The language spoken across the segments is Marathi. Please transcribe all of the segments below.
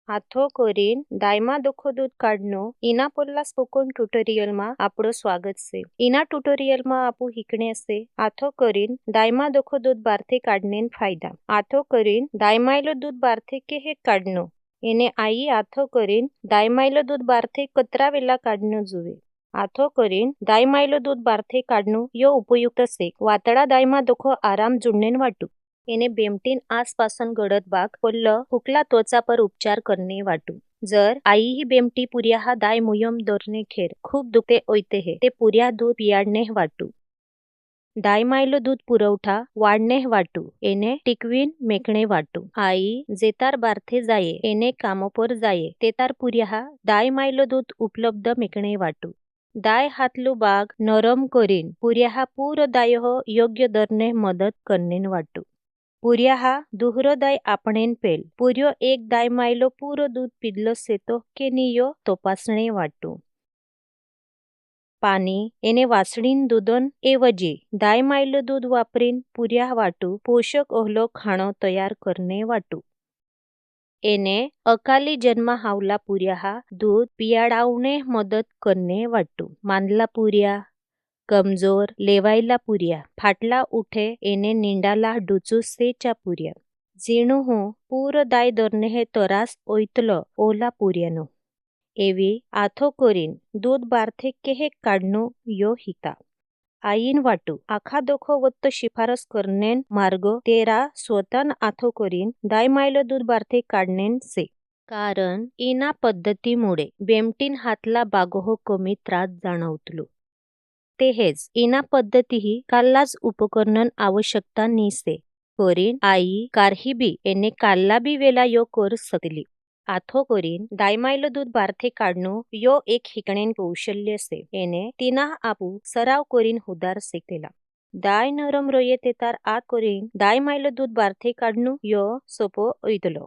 आथो कोरीन दायमा दोखो दूध काढणो इना पोल्ला स्पोकन ट्युटोरियल मा आपणो स्वागत से। इना ट्युटोरियल मा आपू हिकणे से आथो कोरीन दायमा दोखो दूध बारथे काढणेन फायदा। आथो कोरीन दायमायलो दूध बारथे के हे काढणो एने आई आथो कोरीन दायमायलो दूध बारथे कतरा वेला काढणो जुवे। आथो कोरीन दायमायलो दूध बारथे काढणो यो उपयुक्त से वातडा दायमा दोखो आराम जुडणेन वाटू। एने बेमटीन आसपासन गडद बाग पोल्ल हुकला त्वचा पर उपचार करणे वाटू। जर आई ही बेमटी पुरिया हा दाय मुयम दोरणे खेर खूप दुखते ओयते हे ते पुरिया दूध पियाडणे वाटू। दाय मायलो दूध पुरवठा वाढणे वाटू एने टिकवीन मेकणे वाटू। आई जेतार बारथे जाये एने कामोपर जाये तेतार पुरिया हा दाय मायलो दूध उपलब्ध मेकणे वाटू। दाय हातलू बाग नरम करीन पुरिया हा पूर दाय हो योग्य दरने मदत करणे वाटू। पुरिया हा दुहरो दाय आपणेन पेल पुरियो एक दाय मायलो पूरो दूध पिदलो सेतो के नियो तपासणे वाटू। पाणी एने वासडीन दूधन ऐवजी दाय मायलो दूध वापरीन पुरिया वाटू पोषक ओहलो खाणो तयार करणे वाटू। एने अकाली जन्मा हावला पुरिया हा दूध पियाडावणे मदत करणे वाटू। मानला पुरिया कमजोर लेवायला पुरिया फाटला उठे एने निंडाला डुचू सेचा पुरिया। जीणू हूँ पूर दाय दरने हे तरास ओयतलो ओला पुरियानो। एवी आथो कोरीन दूध बारथे के हे काढणो यो हिता। आईन वाटू आखा दोखो वत्त शिफारस करनेन मार्गो तेरा स्वतन आथो कोरीन दाय मायलो दूध बारथे काढणेन से। कारण इना पद्धतीमुळे बेमटीन हातला बागोहो कमी त्रास जाणवतलो। ते हेज इना पद्धती ही काल्लाच उपकरणन आवश्यकता निसे कोरीन आई कारहिबी एने काल्ला बी वेला यो कर सकली। आथो कोरीन दायमायलो दूध बारथे काढणो यो एक हिकणेन कौशल्य से एने तिना आपू सराव कोरीन हुदार सेकतेला। दाय नरम रोये तेतार आत कोरीन दायमायलो दूध बारथे काढणो यो सोपो ओयतलो।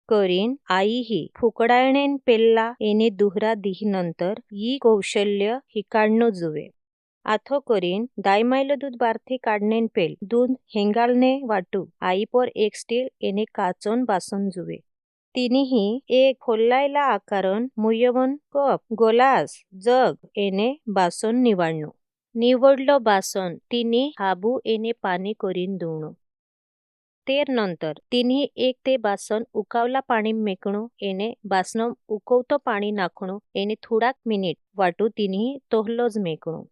कोरीन आई ही फुकडायणेन पेल्ला एने दुहरा दिही नंतर यी कौशल्य हिकाडणो जुवे। आथो कोरीन दायमायलो दूध बारथे काढणेन पेल दूध हेंगालने वाटू आई पर एक स्टील एने काचोन बासन जुवे। तिनीही एक खोल्लायला आकारन मुयवन कप गोलास जग एने बासन निवाडणो। निवडलो बासन तिनी हाबू एने पाणी कोरीन धुवणो। तेर नंतर तिनी एक ते बासन उकावला पाणी मेकणो एने बासनम उकवतो पाणी नाखणो एने थोडाक मिनिट वाटू तिनी तोहलोज मेकणो।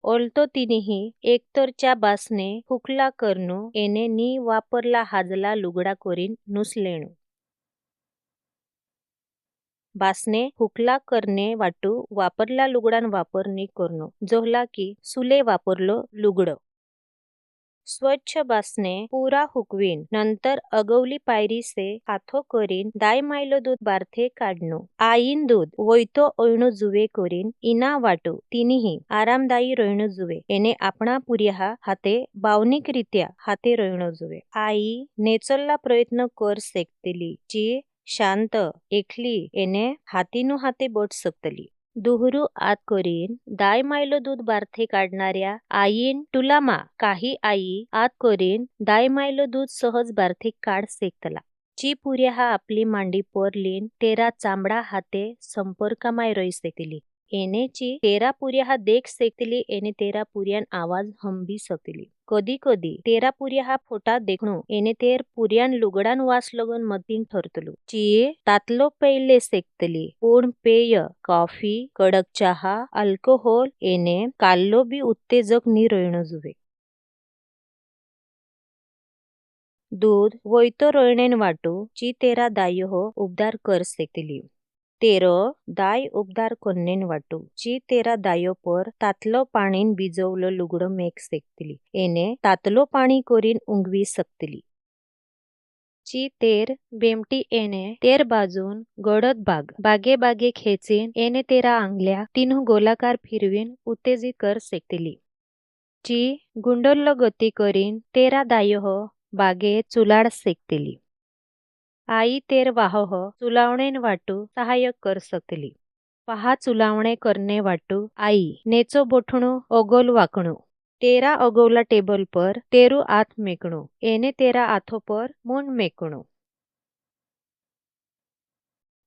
ओलतो तिनीही एकतरच्या बासने हुकला करनो एने नी वापरला हाजला लुगडा कोरीन नुसलेणो। बासने हुकला करणे वाटू वापरला लुगडान वापर नी करनो जोहला की सुले वापरलो लुगडो। स्वच्छ बासने पूरा हुकवीन नंतर अगवली पायरी से आथो कोरीन दाय मायलो दूध बारथे काढणो। आईन दूध वैतो ओयणो जुवे कोरीन इना वाटू तिनीही आरामदायी रोयणो जुवे एने आपणा पुरिया हाते भावनिक रित्या हाते रोयणो जुवे। आई नेचरला प्रयत्न कर सेकतेली जी शांत एकली एने हातीनु हाते बोट सकतली। दुहरू आत कोरीन दाय मायलो दूध बारथे काढणाऱ्या आईन तुलामा काही आई आत कोरीन दाय मायलो दूध सहज बारथे काढ सेकतला। जी पुरिया हा आपली मांडी पोरलीन तेरा चांबडा हाते संपर्कामाय रोई सेकतली। एने ची तेरा पुरिया हा देख सेकतली एने तेरा पुरियान आवाज हंबी सकतली। कधी कधी तेरा पुरिया हा फोटा देखणो एने तेर पुरियान लुगडान वास लगन मतीन ठरतलो। ची तातलो पेयले सेकतली पूर्ण पेय कॉफी कडक चहा अल्कोहोल एने काल्लो बी उत्तेजक नी रोयणो जुवे। दूध वैतो रोयणेन वाटू ची तेरा दायो हो उपदार कर सेकतली। तेरो दाय उपदार करनेन वाटू ची तेरा दायो पर तातलो पाणीन बिजवलो लुगडो मेक सेकतली एने तातलो पाणी कोरीन उंगवी सकतली। ची तेर बेमटी एने तेर बाजून गडद बाग बागे बागे खेचीन एने तेरा आंगल्या तीनू गोलाकार फिरवीन उत्तेजित कर सेकतली। ची गुंडोल्लो गती करीन तेरा दायो हो बागे चुलाड सेकतली। आई तेर वाहो हो चुलावणेन वाटू सहाय्य कर सकतली। पहा चुलावणे करने वाटू आई नेचो बोठणो ओगोल वाकणो। तेरा अगोवला टेबल पर तेरू आथ मेकणो एने तेरा आथो पर मुंड मेकणो।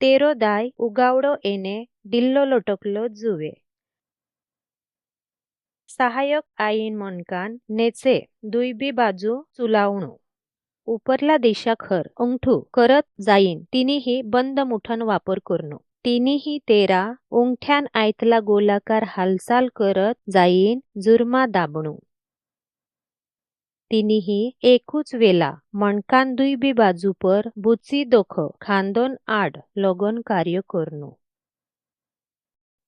तेरो दाय उगावडो एने डिल्लो लोटकलो जुवे। सहायक आईन मनकान नेचे दुईबी बाजू चुलावणू। उपरला दिशा खर अंगठू करत जाईन तिनीही बंद मुठन वापर करणो। तिनीही तेरा उंगठ्यान आयतला गोलाकार हालचाल करत जाईन जुर्मा दाबणू। तिनीही एकूच वेला मणकान दुईबी बाजू पर बुची दोख खांदोन आड लगन कार्य करणो।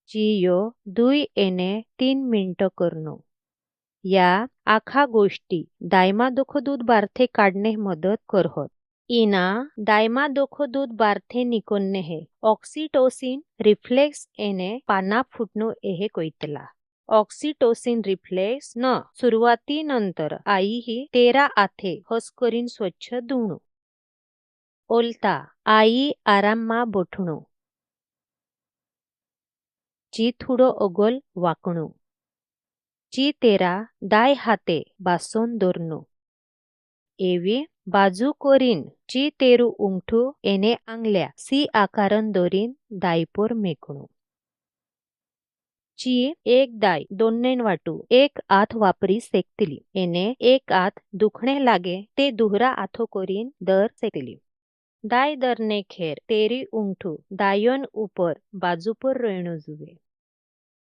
जियो 2 एने 3 मिनट करणो। या आखा गोष्टी दायमा दोख दूध बारथे काढणे मदत करहत। इना दायमा दोख दूध बारथे निकोन्ने है ऑक्सीटोसिन रिफ्लेक्स एने पाना फुटनो एहे कोइतला। ऑक्सीटोसिन रिफ्लेक्स न सुरुवाती नंतर आई ही तेरा आथे हस करीन स्वच्छ धुणो। ओलता आई आराम मा बोठणो। जी थोडो अगोल वाकणो। जी तेरा दाय हाते बासोन दोरनो। एवी बाजू कोरीन जी तेरू उंगठू एने आंगल्या सी आकारन दोरीन दायपोर मेकणू। जी एक दाय दोन्नेन वाटू एक आथ वापरी सेकतली। एने एक आथ दुखणे लागे ते दुहरा आथो कोरीन दर सेकतली। दाय दरने खेर तेरी उंगठू दायोन ऊपर बाजूपर रोयणो जुवे।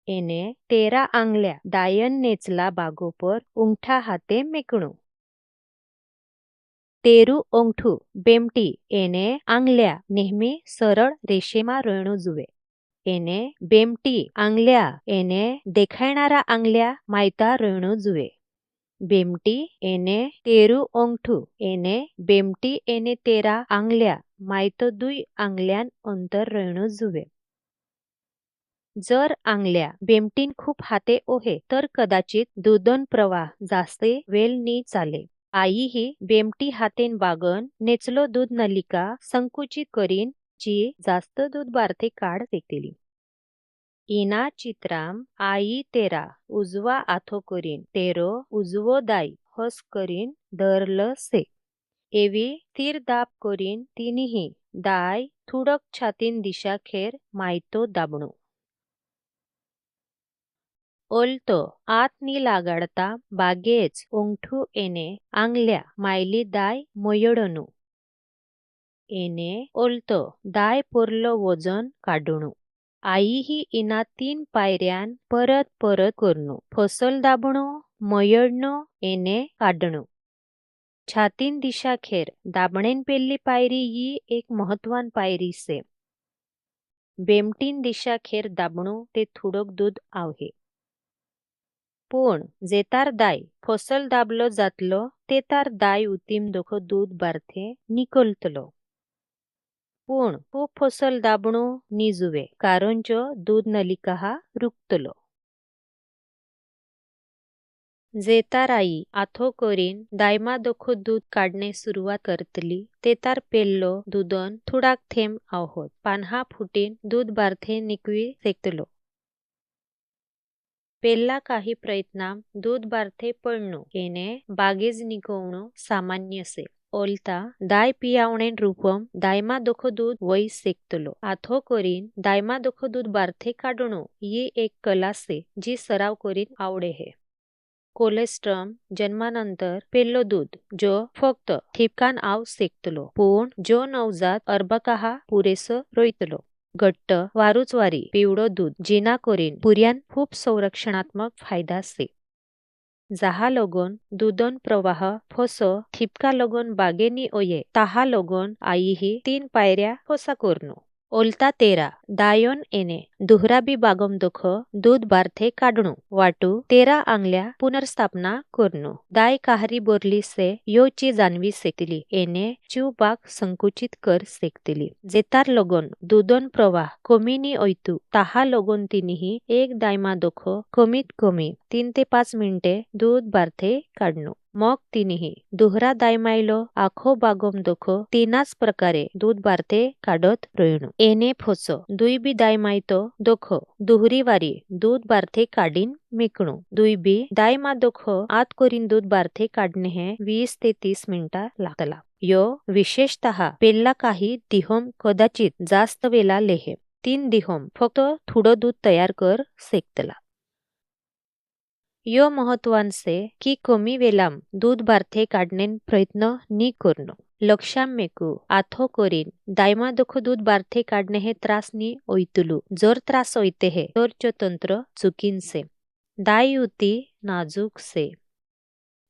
एने तेरा आंगल्या दायन नेचला बागोपर उंगठा हाते मेकणू। तेरू अंगठू बेमटी एने आंगल्या नेहमी सरळ रेषेमा रोयणो जुवे। एने बेमटी आंगल्या एने देखायणारा आंगल्या मायता रोयणो जुवे। बेमटी एने तेरू अंगठू एने बेमटी एने तेरा आंगल्या मायतो दुई आंगल्यान अंतर रोयणो जुवे। जर आंगल्या बेमटीन खूप हाते ओहे तर कदाचित दूधन प्रवाह जास्ते वेल नी चाले। आई ही बेमटी हातेन बागन नेचलो दूध नलिका संकुचित करीन जी जास्त दूध बारथे काढ सेकतली। इना चित्राम आई तेरा उजवा आथो करीन तेरो उजवो दाय हस करीन धरल से। एवी स्थिर दाब करीन तिनीही दाय थुडक छातीन दिशा खेर मायतो दाबणू। ओलतो आत नी लागाडता बागेच उंगठू एने आंगल्या मायली दाय मोयडणू। एने ओलतो दाय पोरलो वजन काढणू। आई ही इना 3 पायऱ्यान परत परत करणू। फसल दाबणो मोयडणो एने काढणू। छातीन दिशा खेर दाबणेन पेल्ली पायरी ही एक महत्वान पायरी से। बेमटीन दिशा खेर दाबणू ते थुडक दूध आवहे। पण जेतार दाय फसल दाबलो जातलो तेतार दाय उतीम दोख दूध बारथे निकोलतलो। पण खूप फसल दाबणो नी जुवे कारण जो दूध नलिका हा रुकतलो। जेतार आई आथो करीन दायमा दोख दूध काढणे सुरुवात करतली तेतार पेल्लो दूधन थुडाक थेंब आवहोत पान्हा फुटीन दूध बारथे निकवी सेकतलो। पेल्ला काही प्रयत्नाम दूध बारथे पडणो एने बागेज निकोवणो सामान्य से। ओलता दाय पियावणेन रूपम दायमा दोख दूध वई सेकतलो। आथो करीन दायमा दोख दूध बारथे काढणो ये एक कला से जी सराव करीन आवडे है। कोलेस्ट्रम जन्मानंतर पेल्लो दूध जो फक्त ठिपकान आव सेकतलो पण जो नवजात अर्भकाहा पुरेस रोयतलो। घट्ट वारूचवारी पिवडो दूध जिना करीन पुर्यान खूप संरक्षणात्मक फायदा से। जाहा लगोन दूधन प्रवाह फसो ठिपका लगोन बागेनी ओये ताहा लगोन आई ही 3 पायऱ्या फसा करनो। ओलता तेरा दायोन एने दुहराबी बागम दोख दूध बारथे काढणू वाटू तेरा आंगल्या पुनर्स्थापना करनो। दाय काहरी बोरली से यो ची जानवी सेकतली एने चू बाग संकुचित कर सेकतली। जेतार लगोन दूधन प्रवाह कमी नी ओयतू ताहा लगोन तिनीही एक दायमा दोख कमीत कमी 3 ते 5 मिनिटे दूध बारथे काढणू। मग तिनीही दुहरा दायमायलो आखो बागम दोख तीनाच प्रकारे दूध बारथे काढत रोयणू। एने फसो दुईबी दायमायतो दोख दुहरी वारी दूध बारथे काढीन मेकणू। दुईबी दायमा दोख आत करीन दूध बारथे काढणे हे 20 ते 30 मिनिटा लागतला। यो विशेषतः पेल्ला काही दिहोम कदाचित जास्त वेळा लेहे 3 दिहोम फक्त थोडं दूध तयार कर सेकतला. यो महत्वांचे की कमी वेलाम दूध बारथे काढणे प्रयत्न नी करणं. लक्षाम मेकू आथो करीन दायमा दोख दूध बारथे काढणे हे त्रास नी ओयतुलू. जर त्रास ओयते हे तर चो तंत्र चुकीनसे. दाय युती नाजूक से.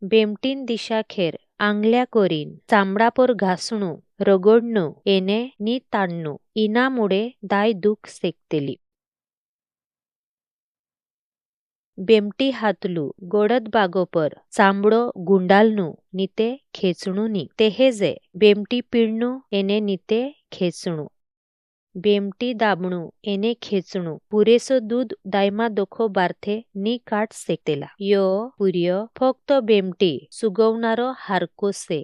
बेमटीन दिशा खेर आंगल्या कोरीन चामडापर घासणू रगडणू येणे नी ताणणू इनामुळे दाय दुख सेकतेली. बेमटी हातलू गोडद बागोपर चांबडो गुंडालनू निते खेचणू नी तेहेजे बेमटी पिळणू येणे निते खेचणू. बेमटी दाबणू येणे खेचणू पुरेसो दूध दायमा दोखो बारथे नी काट सेकतेला. यो पुर्य फक्त बेमटी सुगवणारो हारकोसे.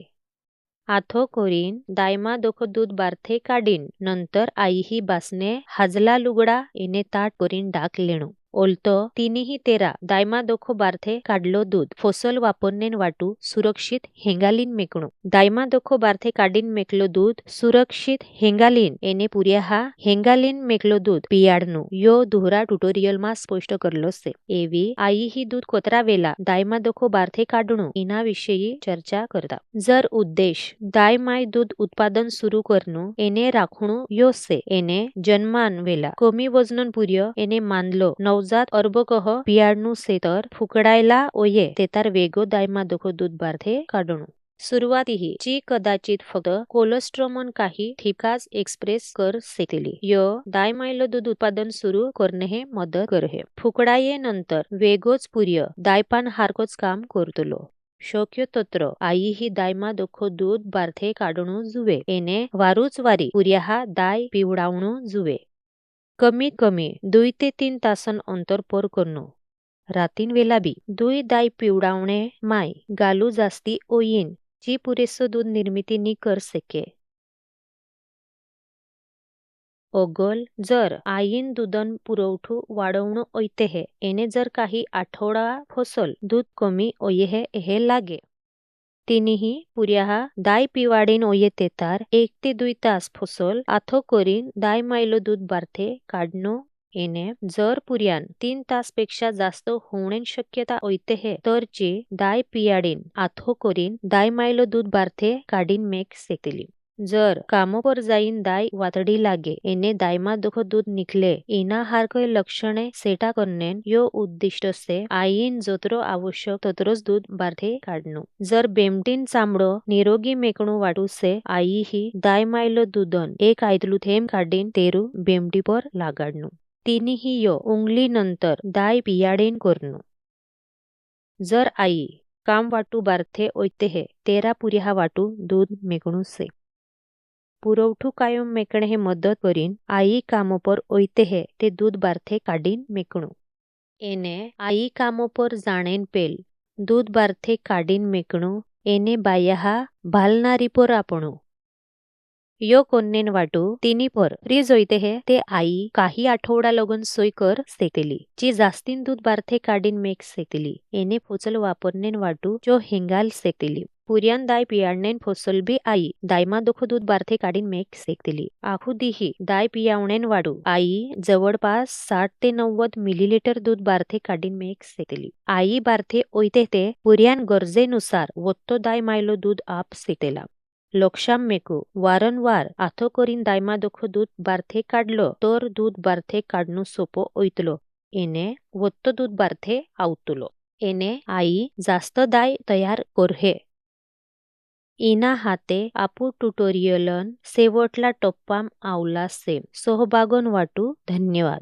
आथो करीन दायमा दोखो दूध बारथे काढीन नंतर आई ही बासने हाजला लुगडा येणे ताट करीन डाक लेणू. ओलतो तिनीही तेरा दायमा दोखो बारथे काढलो दूध फोसल वापरनेन वाटू सुरक्षित हेंगालीन मेकणू. दायमा दोखो बारथे काढीन मेकलो दूध सुरक्षित हेंगालीन येणे पुर्या हा हेंगालीन मेकलो दूध पियाडनू. यो दुहरा ट्युटोरियल मा स्पष्ट करलो से. एवी आई ही दूध कोतरा वेला दायमा दोखो बारथे काढणू इना विषयी चर्चा करता. जर उद्देश दाय माय दूध उत्पादन सुरू करणू येणे राखणू यो से. येणे जन्मान वेला कमी वजनन पुर्य येणे मानलो नवजात अर्भकह पियाडनू से तर फुकडायला ओये तेतार वेगो दायमा दोखो दूध बारथे काढणू. सुरुवातीही ची कदाचित फक्त कोलेस्ट्रॉमन काही ठिकाच एक्सप्रेस कर सेकली. यो दाय मायलो दूध उत्पादन सुरू करणे हे मदत करहे. फुकडाये नंतर वेगोच पुर्य दायपान हारकोच काम करतलो. शक्य तत्र आई ही दायमा दोखो दूध बारथे काढणू जुवे. येणे वारूच वारी पुर्या हा दाय पिवडावणू जुवे. कमीत कमी 2 ते 3 तासन अंतर पर करणू. रातीन वेला बी 2 दाय पिवडावणे माय गालू जास्ती ओयीन जी पुरेसो दूध निर्मिती नी कर सके. ओगल जर आईन दूधन पुरवठू वाढवणं ओयते हे येणे जर काही आठवडा फोसल दूध कमी ओये हे लागे. तिनीही पुर्या हा दाय पिवाडीन ओये तेतार 1 ते 2 तास फोसल आथो करीन दाय मायलो दूध बारथे काढणो येणे जर पुर्यान 3 तास पेक्षा जास्त होणे शक्यता ओयते हे तर ची दाय पियाडीन आथो करीन दाय मायलो दूध बारथे काढीन मेक सेकली. जर कामोपर जाईन दाय वातडी लागे येणे दायमा दोखो दूध निकले इना हारकय लक्षणे सेटा करनेन यो उद्दिष्ट से. आईन जोतरो आवश्यक तत्रोच दूध बारथे काढणू. जर बेमटीन चामडो निरोगी मेकणू वाटू से आई ही दाय मायलो दूधन एक आयतलू थेंब काढीन तेरू बेमटी पर लागाडणू. तिनीही यो उंगली नंतर दाय पियाडेन करणू. जर आई काम वाटू बारथे ओयते हे तेरा पुर्या हा वाटू दूध मेकणू से. पुरवठू कायम मेकणे हे मदत करीन आई कामोपर ओयते हे ते दूध बारथे काढीन मेकणू. येणे आई कामोपर जाणेन पेल दूध बारथे काढीन मेकणू येणे बाया हा भालनारी पर आपणू. यो कोन्नेन वाटू तिनी पर फ्रीज ओयते हे ते आई काही आठवडा लगन सोय कर सेकली. जी जास्तीन दूध बारथे काढीन मेक सेकली. येणे फोचल वापरनेन वाटू जो हेंगाल सेकली. पुर्यान दाय पियाडनेन फोसल बी आई दायमा दोखो दूध बारथे काढीन मेक सेकली. आखुदीही दाय पियावणेन वाडू आई जवळपास 60 ते 90 मिलीलीटर दूध बारथे काढीन मेक सेकली. आई बारथे ओयते ते पुर्यान गरजेनुसार वत्तो दाय मायलो दूध आप सेकला. लक्षाम मेकू वारंवार आथो करीन दायमा दोखो दूध बारथे काढलो तर दूध बारथे काढणू सोपो ओयतलो. येणे वत्तो दूध बारथे आवतलो. येणे आई जास्त दाय तयार करहे. इना हाते आपू ट्युटोरियलन शेवटला टप्पाम आवला से. सहभागन वाटू धन्यवाद.